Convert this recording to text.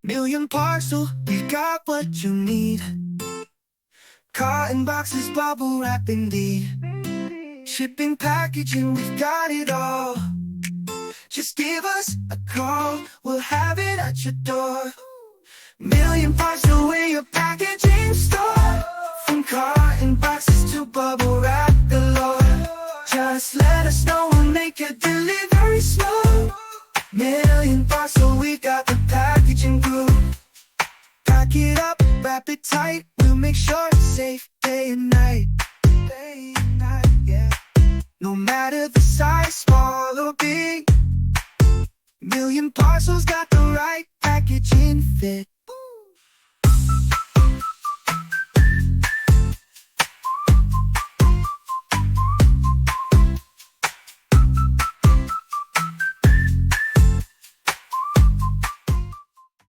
Millionparcel, we got what you need. Carton boxes, bubble wrap indeed. Shipping, packaging, we got it all. Just give us a call, we'll have it at your door. Millionparcel, we're your packaging store. From carton boxes to bubble wrap galore. Just let us know, we'll make your delivery slow. Millionparcel, we got the packaging group. Pack it up, wrap it tight, we'll make sure it's safe day and night. Day and night, yeah. No matter the size, small or big, Millionparcel's got the right packaging fit.